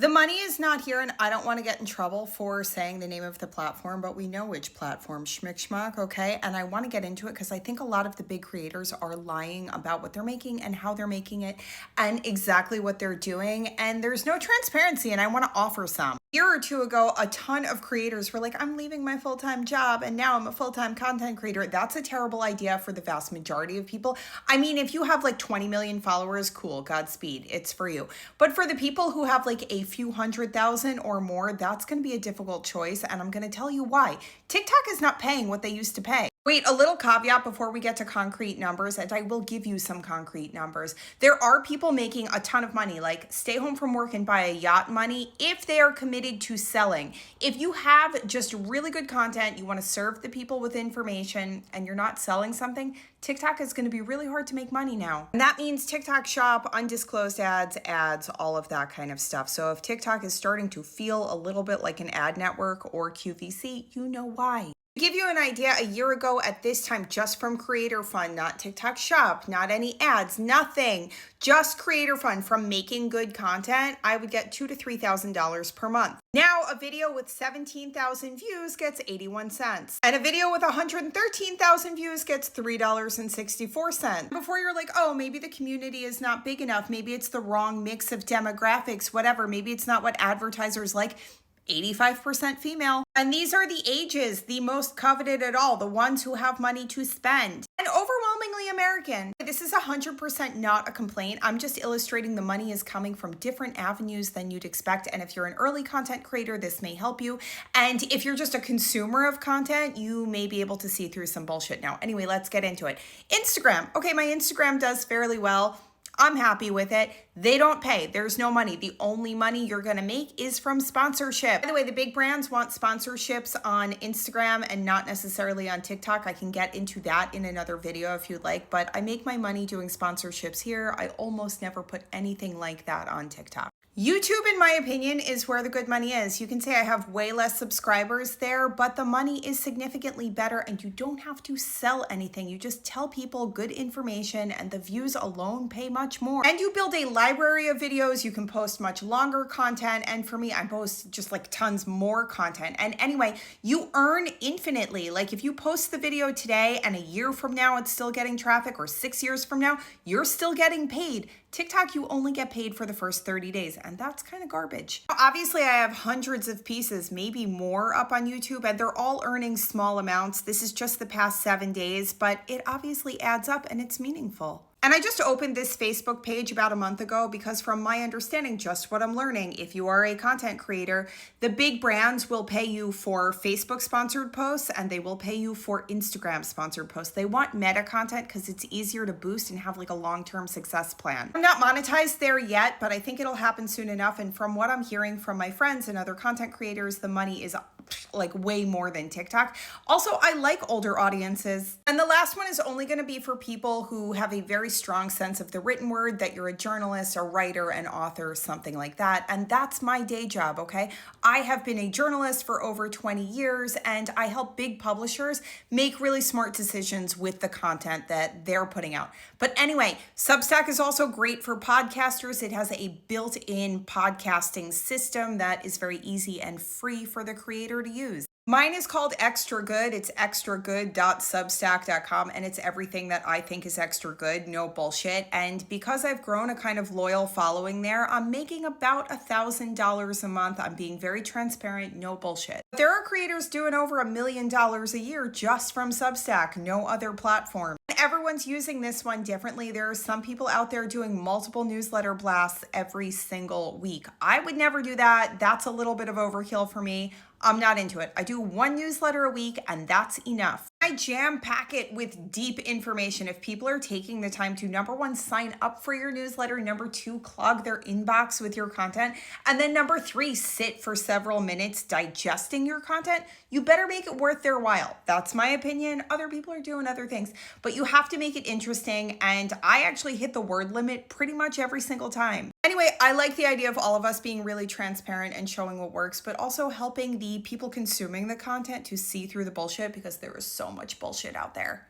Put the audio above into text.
The money is not here, and I don't want to get in trouble for saying the name of the platform, but we know which platform, Schmick, okay? And I want to get into it because I think a lot of the big creators are lying about what they're making and how they're making it and exactly what they're doing. And there's no transparency, and I want to offer some. A year or two ago, a ton of creators were like, I'm leaving my full-time job and now I'm a full-time content creator. That's a terrible idea for the vast majority of people. I mean, if you have like 20 million followers, cool, Godspeed, it's for you. But for the people who have like a few 100,000 or more, that's going to be a difficult choice. And I'm going to tell you why. TikTok is not paying what they used to pay. Wait, a little caveat before we get to concrete numbers, and I will give you some concrete numbers. There are people making a ton of money, like stay home from work and buy a yacht money, if they are committed to selling. If you have just really good content, you want to serve the people with information, and you're not selling something, TikTok is going to be really hard to make money now. And that means TikTok Shop, undisclosed ads, all of that kind of stuff. So if TikTok is starting to feel a little bit like an ad network or QVC, you know why. To give you an idea, a year ago at this time, just from Creator Fund, not TikTok Shop, not any ads, nothing, just Creator Fund from making good content, I would get $2,000 to $3,000 per month. Now, a video with 17,000 views gets 81 cents. And a video with 113,000 views gets $3.64. Before you're like, oh, maybe the community is not big enough. Maybe it's the wrong mix of demographics, whatever. Maybe it's not what advertisers like. 85% female. And these are the ages, the most coveted at all, the ones who have money to spend. And overwhelmingly American. This is 100% not a complaint. I'm just illustrating the money is coming from different avenues than you'd expect. And if you're an early content creator, this may help you. And if you're just a consumer of content, you may be able to see through some bullshit. Now, anyway, let's get into it. Instagram. Okay, my Instagram does fairly well. I'm happy with it. They don't pay. There's no money. The only money you're going to make is from sponsorship. By the way, the big brands want sponsorships on Instagram and not necessarily on TikTok. I can get into that in another video if you'd like, but I make my money doing sponsorships here. I almost never put anything like that on TikTok. YouTube, in my opinion, is where the good money is. You can say I have way less subscribers there, but the money is significantly better and you don't have to sell anything. You just tell people good information and the views alone pay much more. And you build a library of videos. You can post much longer content. And for me, I post just like tons more content. And anyway, you earn infinitely. Like if you post the video today and a year from now, it's still getting traffic, or 6 years from now, you're still getting paid. TikTok, you only get paid for the first 30 days, and that's kind of garbage. Obviously, I have hundreds of pieces, maybe more up on YouTube, and they're all earning small amounts. This is just the past 7 days, but it obviously adds up and it's meaningful. And I just opened this Facebook page about a month ago because from my understanding, just what I'm learning, if you are a content creator, the big brands will pay you for Facebook sponsored posts and they will pay you for Instagram sponsored posts. They want meta content because it's easier to boost and have like a long-term success plan. I'm not monetized there yet, but I think it'll happen soon enough. And from what I'm hearing from my friends and other content creators, the money is like way more than TikTok. Also, I like older audiences. And the last one is only going to be for people who have a very strong sense of the written word, that you're a journalist, a writer, an author, something like that. And that's my day job, okay? I have been a journalist for over 20 years and I help big publishers make really smart decisions with the content that they're putting out. But anyway, Substack is also great for podcasters. It has a built-in podcasting system that is very easy and free for the creator to use. Mine is called Extra Good. It's extragood.substack.com, and it's everything that I think is extra good, no bullshit. And because I've grown a kind of loyal following there, I'm making about $1,000 a month. I'm being very transparent, no bullshit. There are creators doing over $1 million a year just from Substack, no other platform. Everyone's using this one differently. There are some people out there doing multiple newsletter blasts every single week. I would never do that. That's a little bit of overkill for me. I'm not into it. I do one newsletter a week and that's enough. I jam pack it with deep information. If people are taking the time to, number one, sign up for your newsletter, number two, clog their inbox with your content, and then number three, sit for several minutes digesting your content, you better make it worth their while. That's my opinion. Other people are doing other things, but you have to make it interesting. And I actually hit the word limit pretty much every single time. Anyway, I like the idea of all of us being really transparent and showing what works, but also helping the people consuming the content to see through the bullshit because there is so much bullshit out there.